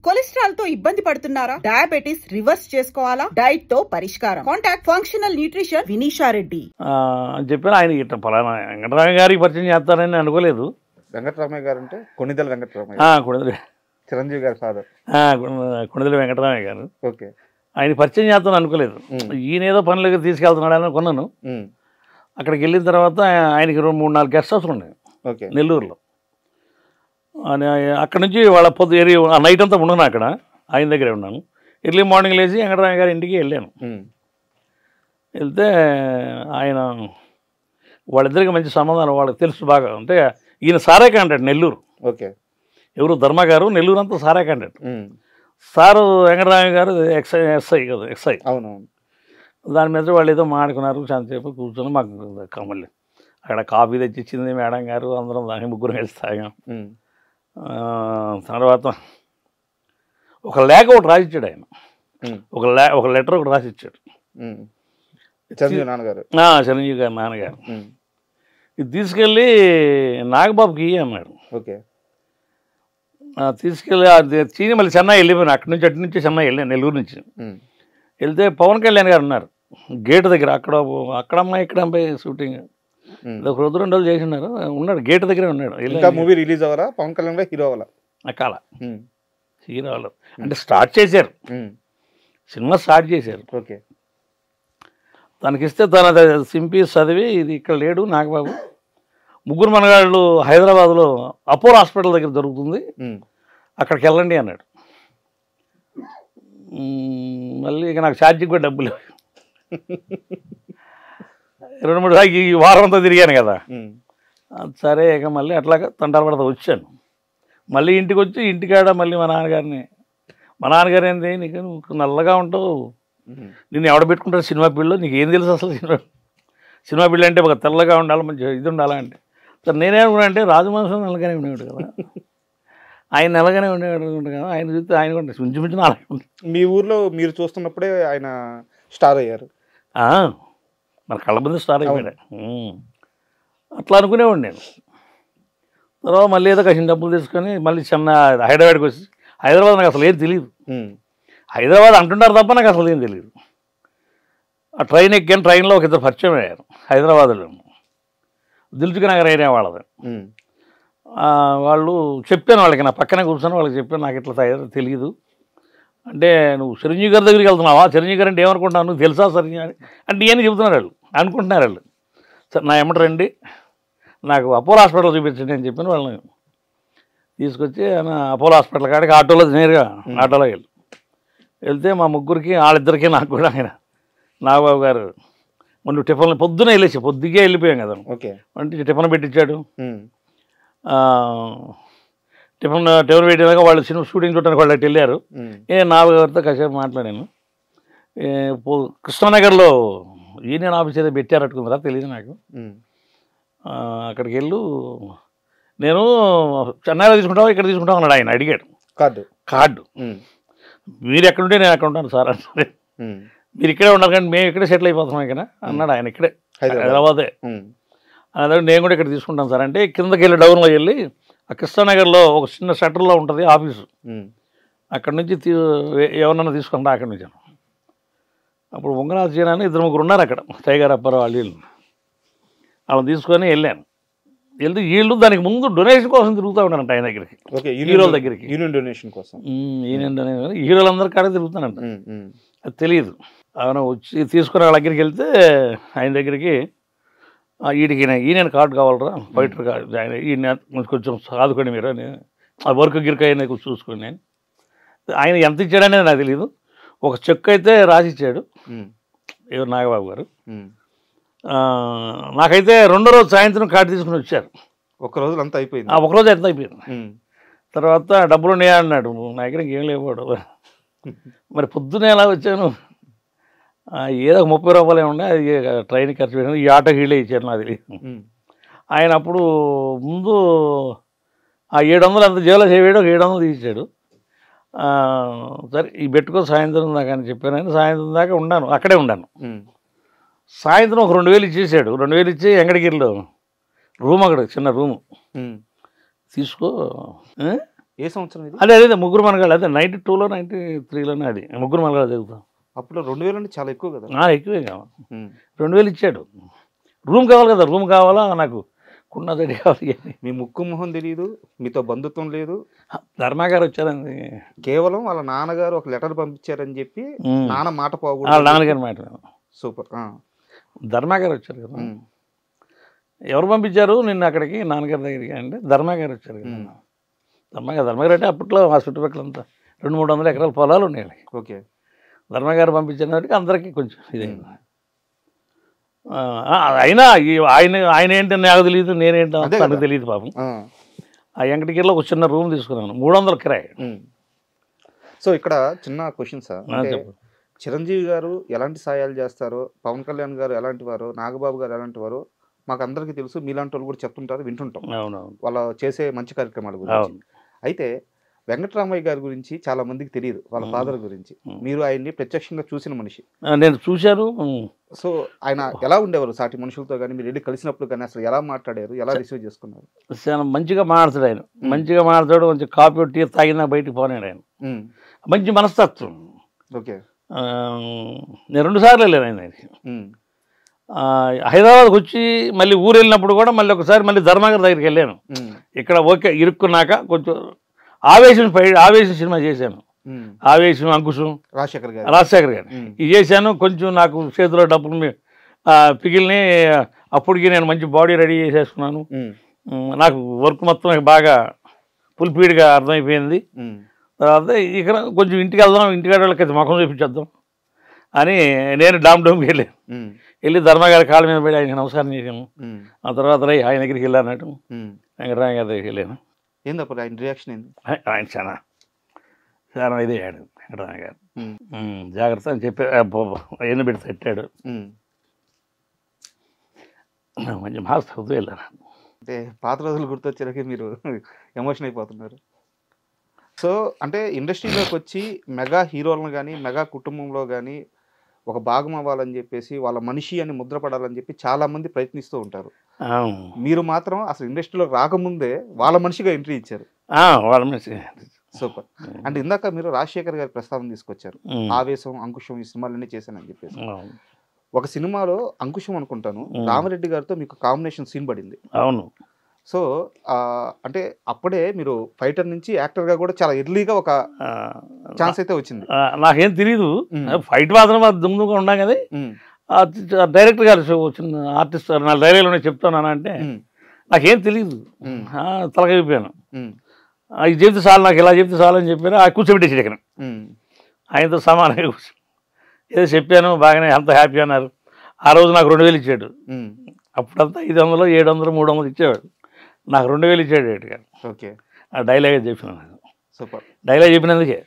Cholesterol తో ఇబ్బంది పడుతున్నారా? డయాబెటిస్ రివర్స్ చేసుకోవాలా? డైట్ తో పరిష్కారం. Contact functional nutrition Vinisha Reddy అని చెప్పాను. ఆయన ఇట్లా పలానా వెంకటరామయ్య గారికి పరిచయం చేస్తారని అనుకోలేదు. వెంకటరామయ్య గారు అంటే కొణిదెల వెంకటరామయ్య, చిరంజీవి గారి ఫాదర్. కొణిదెల వెంకటరామయ్య గారు. ఓకే. ఆయన పరిచయం చేస్తాను అనుకోలేదు. ఈయనేదో పనులకి తీసుకెళ్తున్నాడు అని కొన్నాను. అక్కడికి వెళ్ళిన తర్వాత ఆయనకి 3-4 గెస్ట్ హౌస్లు ఉన్నాయి నెల్లూరులో. అక్కడ నుంచి వాళ్ళ నైట్ అంతా ఉన్నాను అక్కడ, ఆయన దగ్గరే ఉన్నాను. ఎర్లీ మార్నింగ్ లేచి వెంకటరామయ్య గారి ఇంటికి వెళ్ళాను. వెళ్తే ఆయన వాళ్ళిద్దరికి మంచి సంబంధాలు వాళ్ళకి తెలుసు బాగా. అంటే ఈయన సారే క్యాండిడేట్ నెల్లూరు. ఓకే. ఎవరు ధర్మ గారు నెల్లూరు అంతా సారే క్యాండిడేట్. సారు వెంకటరామయ్య గారు ఎస్ఐ కదా, ఎస్ఐ. అవునవును. దాని మీద వాళ్ళు ఏదో మాడుకున్నారు. చాలాసేపు కూర్చొని మాకు మళ్ళీ అక్కడ కాఫీ తెచ్చిచ్చింది మేడం గారు. అందరం దాన్ని ముగ్గురు కలిసి తాగాం. తర్వాత ఒక లేఖ ఒకటి రాసిచ్చాడు ఆయన. ఒక లెటర్ ఒకటి రాసిచ్చాడు చిరంజీవి నాన్నగారు. చిరంజీవి గారి నాన్నగారు. ఇది తీసుకెళ్ళి నాగబాబుకి అన్నాడు. ఓకే. తీసుకెళ్ళి చీని మళ్ళీ చెన్నై వెళ్ళిపోయాను. అటు నుంచి చెన్నై వెళ్ళాను, నెల్లూరు నుంచి. వెళ్తే పవన్ కళ్యాణ్ గారు ఉన్నారు గేటు దగ్గర. అక్కడమ్మా ఇక్కడ అమ్మాయి షూటింగ్ ఒక 2 రోజులు చేసి ఉన్నారు. ఉన్నాడు గేటు దగ్గరే ఉన్నాడు. ఇంకా మూవీ రిలీజ్ అవ్వరా? పవన్ కళ్యాణ్ హీరో అవ్వాలా? అకాల హీరో అవ్వలేదు అంటే స్టార్ట్ చేశారు, సినిమా స్టార్ట్ చేశారు. ఓకే. తనకిస్తే తన సింపి చదివి ఇది ఇక్కడ లేడు నాగబాబు, ముగ్గురు మనగాళ్ళు హైదరాబాద్లో అపోలో హాస్పిటల్ దగ్గర దొరుకుతుంది, అక్కడికి వెళ్ళండి అన్నాడు. మళ్ళీ ఇక నాకు ఛార్జీకి కూడా డబ్బులు 2-3 సార్లు ఈ వారం అంతా తిరిగాను కదా. సరే ఇక మళ్ళీ అట్లాగా తంటాలు పడతా వచ్చాను. మళ్ళీ ఇంటికి వచ్చి ఇంటికాడ మళ్ళీ మా నాన్నగారు ఏంది నీకు నువ్వు నల్లగా ఉంటావు, నిన్ను ఎవడ పెట్టుకుంటారు సినిమా ఫీల్డ్లో, నీకు ఏం తెలుసు అసలు సినిమా ఫీల్డ్ అంటే ఒక తెల్లగా ఉండాలి, మంచి ఇది ఉండాలా అంటే. సార్ నేనేమనుకున్నా అంటే రాజమహేశ్వరం నల్లగానే ఉండేవాడు కదా, ఆయన నల్లగానే ఉండేవాడు కదా, ఆయన చూస్తే ఆయన కూడా ఇంచుమించు అలాగే ఉంటుంది. మీ ఊర్లో మీరు చూస్తున్నప్పుడే ఆయన స్టార్ అయ్యారు. మన కళ్ళ ముందు స్టార్ అయిపోయాడు. అట్లా అనుకునేవాడు నేను. తర్వాత మళ్ళీ ఏదో కాసిన డబ్బులు తీసుకొని మళ్ళీ హైదరాబాద్కి వచ్చి, హైదరాబాద్ నాకు అసలు ఏం తెలియదు. హైదరాబాద్ అంటుంటారు తప్ప నాకు అసలు ఏం తెలియదు. ఆ ట్రైన్ ఎక్కాను. ట్రైన్లో ఒక 2 పరిచయం అయ్యారు హైదరాబాద్లో, దిల్సుఖ్ నగర్ ఏరియా వాళ్ళది. వాళ్ళు చెప్పాను వాళ్ళకి, నా పక్కనే కూర్చొని వాళ్ళకి చెప్పాను నాకు ఇట్లా తెలియదు అంటే, నువ్వు చిరంజీవి గారి దగ్గరికి వెళ్తున్నావా, చిరంజీవి గారు అంటే ఏమనుకుంటున్నావు, నువ్వు తెలుసా చిరంజీవి అంటే ఇవన్నీ చెబుతున్నారు వాళ్ళు, అనుకుంటున్నారు వాళ్ళు. సరే నా ఎమ్మటి రండి, నాకు అపోలో హాస్పిటల్ చూపించండి అని చెప్పిన వాళ్ళని తీసుకొచ్చి అపోలో హాస్పిటల్ కాడికి ఆటోలో నేరుగా ఆటోలో వెళ్తే మా ముగ్గురికి వాళ్ళిద్దరికీ నాకు కూడా ఆయన నాగబాబు గారు మొన్న టిఫిన్ పొద్దునే పొద్దుగే వెళ్ళిపోయాం కదా. ఓకే. అంటే టిఫిన్ పెట్టించాడు. టిఫిన్ పెట్టినాక వాళ్ళు సినిమా షూటింగ్ చూడడానికి వాళ్ళు అటు వెళ్ళారు. నాగబాబు గారితో కాసేపు మాట్లాడాను. కృష్ణానగర్లో యూనియన్ ఆఫీస్ ఏదో పెట్టారట్టుకుందిరా తెలియదు నాకు. అక్కడికి నేను చెన్నైలో తీసుకుంటావా ఇక్కడ తీసుకుంటావు అన్నాడు. ఆయన అడిగాడు కార్డు మీరు ఎక్కడుంటే నేను ఎక్కడ ఉంటాను సార్ అంటే, మీరు ఇక్కడే ఉన్నారు కానీ మేము ఇక్కడే సెటిల్ అయిపోతున్నాం ఇక్కడ అన్నాడు. ఆయన ఇక్కడే హైదరాబాదే అదే, నేను కూడా ఇక్కడ తీసుకుంటాను సార్ అంటే, కిందకి వెళ్ళి డౌన్లో వెళ్ళి ఆ కృష్ణానగర్లో ఒక చిన్న షట్టర్లో ఉంటుంది ఆఫీసు, అక్కడి నుంచి ఎవరన్నా తీసుకుంటా అక్కడి నుంచి. అప్పుడు ఉంగరాజు అని 2-3 ఉన్నారు అక్కడ, టైగర్ అప్పారావు వాళ్ళని తీసుకొని వెళ్ళాను. వెళ్తే వీళ్ళు దానికి ముందు డొనేషన్ కోసం తిరుగుతూ ఉన్నారంట ఆయన దగ్గరికి, హీరోల దగ్గరికి. యూనియన్ డొనేషన్ కోసం హీరోలందరి కాడే తిరుగుతానంట, అది తెలియదు. ఆయన వచ్చి తీసుకుని వాళ్ళ దగ్గరికి వెళ్తే ఆయన దగ్గరికి వీడికి ఈయన కార్డు కావాలరా, ఫైటర్ కార్డు, ఈయన కొంచెం సాదుకోండి మీరు అని, ఆ వర్క్ గిరిక అయినా చూసుకోండి అని. ఆయన ఎంత ఇచ్చాడనేది నాకు తెలియదు. ఒక చెక్ అయితే రాసిచ్చాడు ఎవరు నాగబాబు గారు. నాకైతే 2వ రోజు సాయంత్రం కార్డు తీసుకుని వచ్చారు. ఒకరోజు అంతా అయిపోయింది. ఒకరోజు ఎంత అయిపోయింది. తర్వాత డబ్బులు ఉన్నాయా అన్నాడు. నా దగ్గర ఇంకేం లేవాడు. మరి పొద్దునే ఎలా వచ్చాను, ఏదో 30 రూపాయలు ఏమన్నా అది ట్రైన్ ఖర్చు పెట్టాను, ఈ ఆటో హీళ్ళే ఇచ్చాడు నాకు తెలియదు. ఆయన అప్పుడు ముందు ఆ 700 అంత జేబులో చేయవేడు, 700 తీసాడు. సరే ఈ పెట్టుకో సాయంత్రం దాకా అని చెప్పాను. ఆయన సాయంత్రం దాకా ఉన్నాను, అక్కడే ఉన్నాను. సాయంత్రం ఒక 2000 ఇచ్చేసాడు. 2000 ఇచ్చి వెంకటగిరిలో రూమ్, అక్కడ చిన్న రూము తీసుకో. ఏ సంవత్సరం ఇది? అదే అదే ముగ్గురు మనగాళ్ళు, అదే 92లో 93లోనే అది ముగ్గురు మనగాళ్ళు జరుగుతాం. అప్పుడు 2000 అంటే చాలా ఎక్కువ కదా. ఎక్కువే కావాలి. 2000 ఇచ్చాడు. రూమ్ కావాలి కదా, రూమ్ కావాలా నాకు, కున్నదడి కావాలి. మీ ముక్కు మొహం తెలియదు, మీతో బంధుత్వం లేదు. ధర్మా గారు వచ్చారండి, కేవలం వాళ్ళ నాన్నగారు ఒక లెటర్ పంపించారని చెప్పి నాన్న మాట వాళ్ళ నాన్నగారి మాట. సూపర్. ధర్మా గారు వచ్చారు కదా. ఎవరు పంపించారు నిన్న అక్కడికి నాన్నగారి దగ్గరికి అంటే ధర్మా గారు వచ్చారు కదా. ధర్మగారు అంటే అప్పట్లో ఆ చుట్టుపక్కలంతా 200-300 ఎకరాల పొలాలు ఉన్నాయి. ఓకే. ధర్మగారు పంపించిన వాటికి అందరికీ కొంచెం ఇదైంది. అయినా ఆయన ఏంటి నాకు తెలియదు, నేనేంటో తనకు తెలియదు పాపం. ఆ వెంకటగిరిలో ఒక చిన్న రూమ్ తీసుకున్నాను, 300 కిరాయి. సో ఇక్కడ చిన్న క్వశ్చన్ సార్, చిరంజీవి గారు ఎలాంటి సాయాలు చేస్తారో, పవన్ కళ్యాణ్ గారు ఎలాంటి వారో, నాగబాబు గారు ఎలాంటి వారో మాకు అందరికీ తెలుసు, మీలాంటి వాళ్ళు కూడా చెప్తుంటారు, వింటుంటాం వాళ్ళ చేసే మంచి కార్యక్రమాల గురించి. అయితే వెంకటరామయ్య గారి గురించి చాలా మందికి తెలియదు, వాళ్ళ ఫాదర్ గురించి. మీరు ఆయన్ని ప్రత్యక్షంగా చూసిన మనిషి. నేను చూశాను. సో ఆయన ఎలా ఉండేవారు సాటి మనుషులతో కానీ, మీరు వెళ్ళి కలిసినప్పుడు కానీ అసలు ఎలా మాట్లాడారు, ఎలా రిసీవ్ చేసుకున్నారు? చాలా మంచిగా మాట్లాడతాడు ఆయన, మంచిగా మాట్లాడాడు. కొంచెం కాఫీ టీ తాగినా బయటికి పోనాడు ఆయన, మంచి మనస్తత్వం. ఓకే. నేను 2 సార్లు వెళ్ళాను ఆయన. హైదరాబాద్కి వచ్చి మళ్ళీ ఊరు వెళ్ళినప్పుడు కూడా మళ్ళీ ఒకసారి మళ్ళీ ధర్మగారి దగ్గరికి వెళ్ళాను. ఇక్కడ ఓకే ఇరుక్కున్నాక కొంచెం ఆవేశం సినిమా చేశాను. ఆవేశం, అంకుశం, రాజశేఖర్ గారు ఇది చేశాను. కొంచెం నాకు చేతిలో డబ్బులు పిగిలిని, అప్పటికి నేను మంచి బాడీ రెడీ చేసేసుకున్నాను. నాకు వర్క్ మొత్తం బాగా ఫుల్ఫీడ్గా అర్థమైపోయింది. తర్వాత ఇక్కడ కొంచెం ఇంటికి వెళ్దాం, ఇంటికాడ వాళ్ళకి ముఖం చూపించేద్దాం అని నేను డోమ్కి వెళ్ళి ధర్మగారి కాళ్ళ మీద పడి ఆయనకి నమస్కారం చేశాను. ఆ తర్వాత ఆయన దగ్గరికి వెళ్ళానట్టు వెంకటరామయ్య గారి దగ్గరికి వెళ్ళాను. ఏందప్పుడు ఆయన రియాక్షన్ ఏంది? ఆయన చాలా ఇదే అయ్యాడు వెంకటరామయ్య గారు. జాగ్రత్త అని చెప్పి ఎన్ని పెట్టి తట్టాడు. మంచి మాస్ అవుతూ వెళ్ళాను. అంటే పాత రోజులు గుర్తొచ్చారకి మీరు ఎమోషన్ అయిపోతున్నారు. సో అంటే ఇండస్ట్రీలోకి వచ్చి మెగా హీరోలను కానీ, మెగా కుటుంబంలో కానీ ఒక భాగం అవ్వాలని చెప్పేసి, వాళ్ళ మనిషి అని ముద్రపడాలని చెప్పి చాలా మంది ప్రయత్నిస్తూ ఉంటారు. మీరు మాత్రం అసలు ఇండస్ట్రీలో రాకముందే వాళ్ళ మనిషిగా ఎంట్రీ ఇచ్చారు. వాళ్ళ మనిషి. సూపర్. అంటే ఇందాక మీరు రాజశేఖర్ గారి ప్రస్తావన తీసుకొచ్చారు, ఆవేశం, అంకుశం ఈ సినిమాలన్నీ చేశానని చెప్పేసి. ఒక సినిమాలో అంకుశం అనుకుంటాను రామరెడ్డి గారితో మీకు కాంబినేషన్ సీన్ పడింది. అవును. సో అంటే అప్పుడే మీరు ఫైటర్ నుంచి యాక్టర్గా కూడా చాలా ఎర్లీగా ఒక ఛాన్స్ అయితే వచ్చింది. నాకేం తెలియదు, ఫైట్ మాత్రం దుమ్ముగా ఉన్నాం కదా. డైరెక్టర్ గారు వచ్చిన ఆర్టిస్ట్ నా డైరీలోనే చెప్తాను అంటే నాకేం తెలియదు, తలకైపోయాను. ఇది చెప్తే చాలు, నాకు ఇలా చెప్తే చాలు అని చెప్పాను. కూర్చోబెట్టేసి ఇక్కడ ఆయనతో సమానంగా కూర్చో ఏదో చెప్పాను, బాగానే అంత హ్యాపీ అన్నారు. ఆ రోజు నాకు 2000 ఇచ్చాడు. అప్పుడంతా 500, 700, 300 ఇచ్చేవాడు. నాకు 2000 ఇచ్చాడు. ఓకే. ఆ డైలాగే చెప్పినాను. సూపర్. డైలాగ్ చెప్పినందుకే